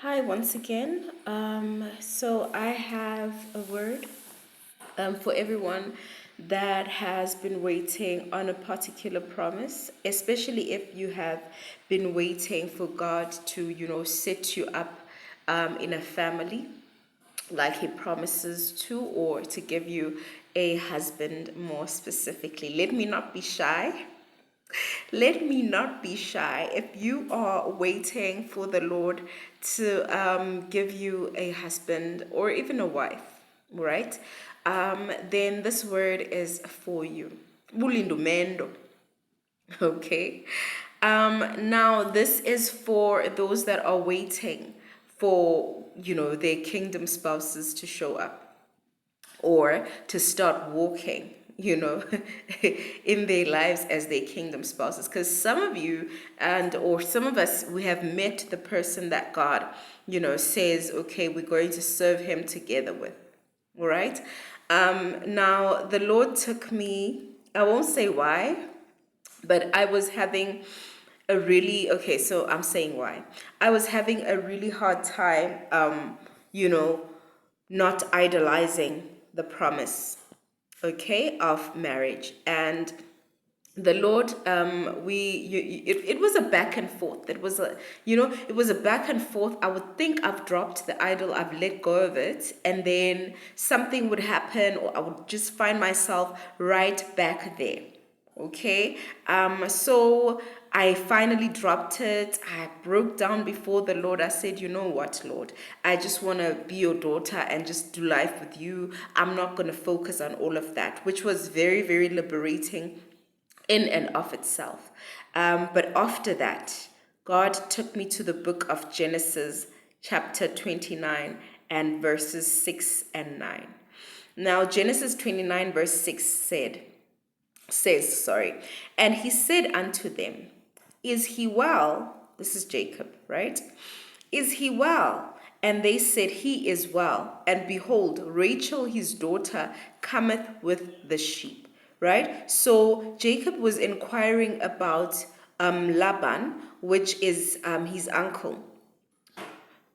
Hi, once again. So I have a word for everyone that has been waiting on a particular promise, especially if you have been waiting for God to, set you up in a family like He promises to, or to give you a husband more specifically. Let me not be shy. Let me not be shy. If you are waiting for the Lord to give you a husband or even a wife, right? Then this word is for you. Bulindumendo. Okay. Now this is for those that are waiting for, their kingdom spouses to show up or to start walking, in their lives as their kingdom spouses. Because some of you or some of us, we have met the person that God, says, okay, we're going to serve him together with. All right. Now the Lord took me, I won't say why, but I was having a really, okay, so I'm saying why. I was having a really hard time, you know, not idolizing the promise, okay, of marriage. And the Lord, it was a back and forth. It was a back and forth. I would think I've dropped the idol, I've let go of it, and then something would happen, or I would just find myself right back there. Okay, so I finally dropped it. I broke down before the Lord. I said, you know what, Lord, I just want to be your daughter and just do life with you. I'm not going to focus on all of that, which was very, very liberating in and of itself. But after that, God took me to the book of Genesis, chapter 29, and verses 6 and 9. Now, Genesis 29, verse 6 says, and he said unto them, is he well? This is Jacob, right? Is he well? And they said, he is well. And behold, Rachel, his daughter, cometh with the sheep, right? So Jacob was inquiring about Laban, which is his uncle.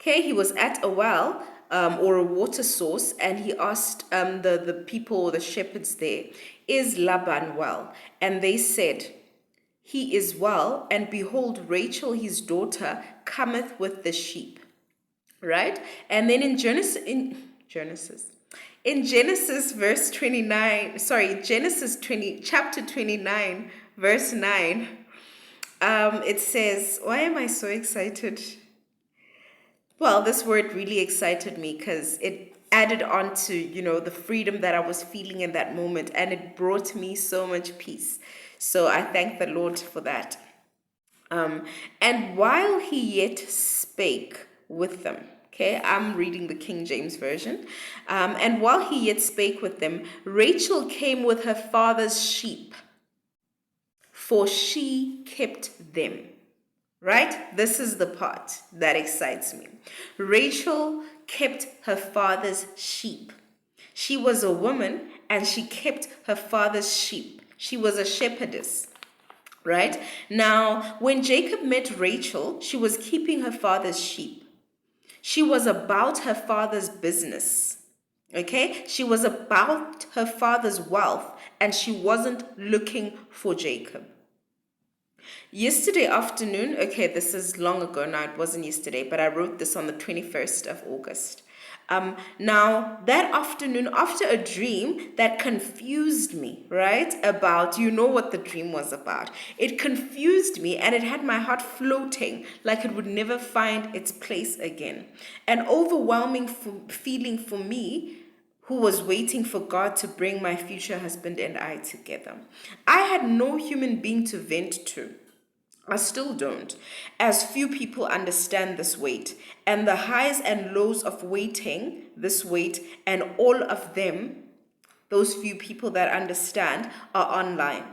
Okay, he was at a well or a water source, and he asked the people, the shepherds there, is Laban well? And they said, he is well, and behold, Rachel, his daughter, cometh with the sheep. Right? And then in Genesis verse 29, Genesis 20, chapter 29, verse 9, it says, why am I so excited? Well, this word really excited me because it added on to, the freedom that I was feeling in that moment, and it brought me so much peace. So I thank the Lord for that. And while he yet spake with them, okay, I'm reading the King James Version. And while he yet spake with them, Rachel came with her father's sheep, for she kept them. Right? This is the part that excites me. Rachel kept her father's sheep. She was a woman and she kept her father's sheep. She was a shepherdess. Right? Now, when Jacob met Rachel, she was keeping her father's sheep. She was about her father's business. Okay? She was about her father's wealth, and she wasn't looking for Jacob. Yesterday afternoon, okay, this is long ago now, it wasn't yesterday, but I wrote this on the 21st of August. Now, that afternoon, after a dream that confused me, right, about, what the dream was about. It confused me and it had my heart floating like it would never find its place again. An overwhelming feeling for me who was waiting for God to bring my future husband and I together. I had no human being to vent to. I still don't, as few people understand this weight and the highs and lows of waiting, this weight, and all of them, those few people that understand, are online.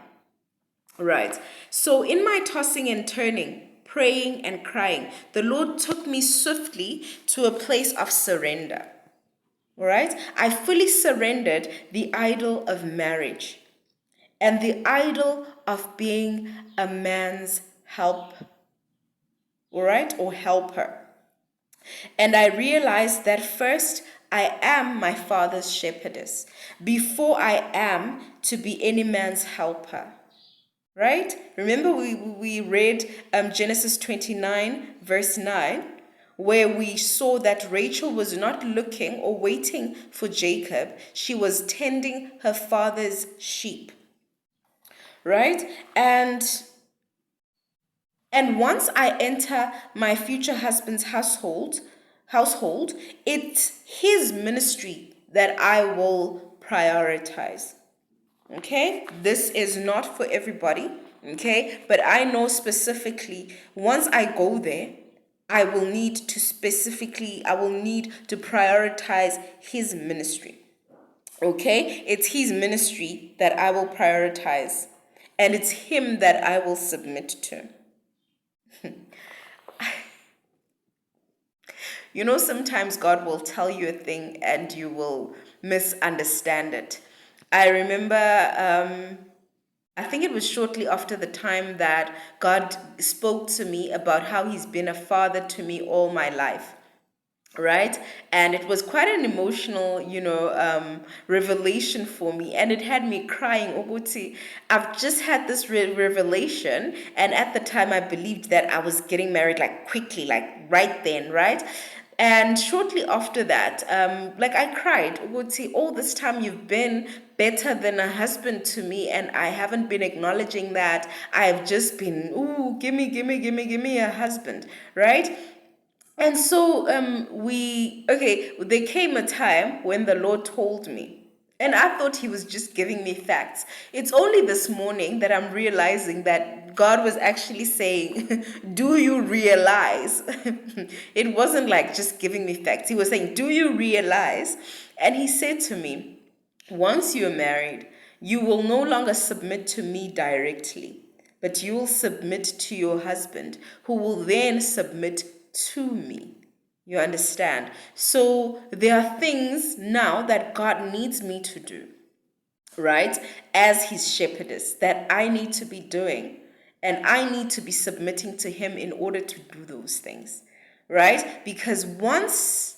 Right. So in my tossing and turning, praying and crying, the Lord took me swiftly to a place of surrender. All right. I fully surrendered the idol of marriage and the idol of being a man's help, all right, or helper. And I realized that first I am my father's shepherdess before I am to be any man's helper. Right? Remember, we read Genesis 29, verse 9, where we saw that Rachel was not looking or waiting for Jacob. She was tending her father's sheep. Right? And once I enter my future husband's household, it's his ministry that I will prioritize. Okay? This is not for everybody, okay? But I know specifically once I go there, I will need to prioritize his ministry. Okay? It's his ministry that I will prioritize, and it's him that I will submit to. You know, sometimes God will tell you a thing and you will misunderstand it. I remember, I think it was shortly after the time that God spoke to me about how He's been a father to me all my life. Right? And it was quite an emotional, revelation for me. And it had me crying, Oguti. I've just had this revelation. And at the time, I believed that I was getting married like quickly, like right then, right? And shortly after that, I cried, Uguti, all this time you've been better than a husband to me, and I haven't been acknowledging that. I've just been, ooh, give me a husband, right? And so there came a time when the Lord told me, and I thought He was just giving me facts. It's only this morning that I'm realizing that God was actually saying, do you realize? It wasn't like just giving me facts. He was saying, do you realize? And He said to me, once you're married, you will no longer submit to me directly, but you will submit to your husband, who will then submit to me. You understand? So there are things now that God needs me to do, right? As his shepherdess, that I need to be doing. And I need to be submitting to him in order to do those things, right? Because once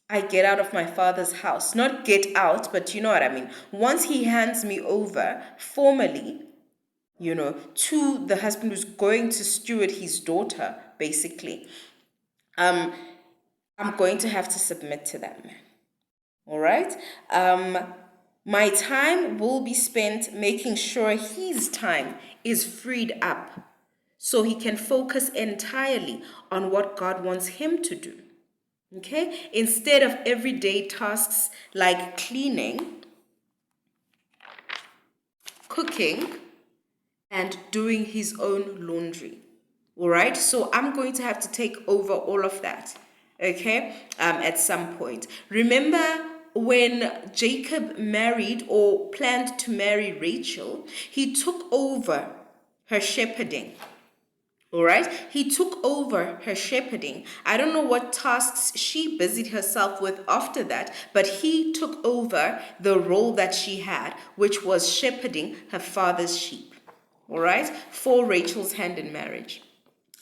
I get out of my father's house, not get out, but you know what I mean. Once he hands me over formally, to the husband who's going to steward his daughter, basically, I'm going to have to submit to that man. All right? My time will be spent making sure his time is freed up so he can focus entirely on what God wants him to do. Okay? Instead of everyday tasks like cleaning, cooking, and doing his own laundry. All right? So I'm going to have to take over all of that. Okay? At some point. Remember when Jacob married or planned to marry Rachel, he took over her shepherding. All right, he took over her shepherding. I don't know what tasks she busied herself with after that, but he took over the role that she had, which was shepherding her father's sheep. All right, for Rachel's hand in marriage.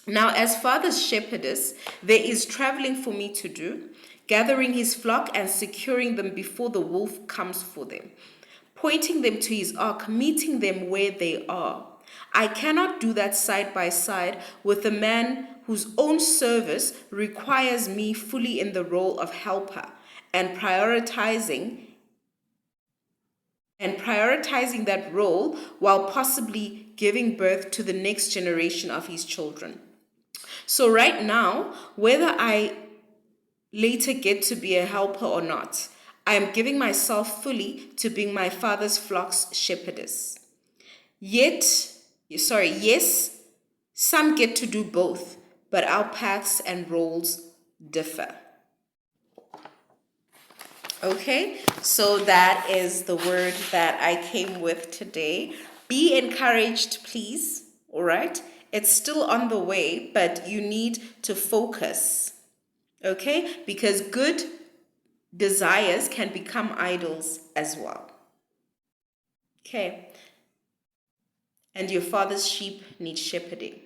Now, as father's shepherdess, there is traveling for me to do, gathering his flock and securing them before the wolf comes for them, pointing them to his ark, meeting them where they are. I cannot do that side by side with a man whose own service requires me fully in the role of helper and prioritizing that role while possibly giving birth to the next generation of his children. So right now, whether I later get to be a helper or not, I am giving myself fully to being my father's flock's shepherdess. Yes, some get to do both, but our paths and roles differ. Okay, so that is the word that I came with today. Be encouraged, please. All right, it's still on the way, but you need to focus. Okay, because good desires can become idols as well. Okay, and your father's sheep need shepherding.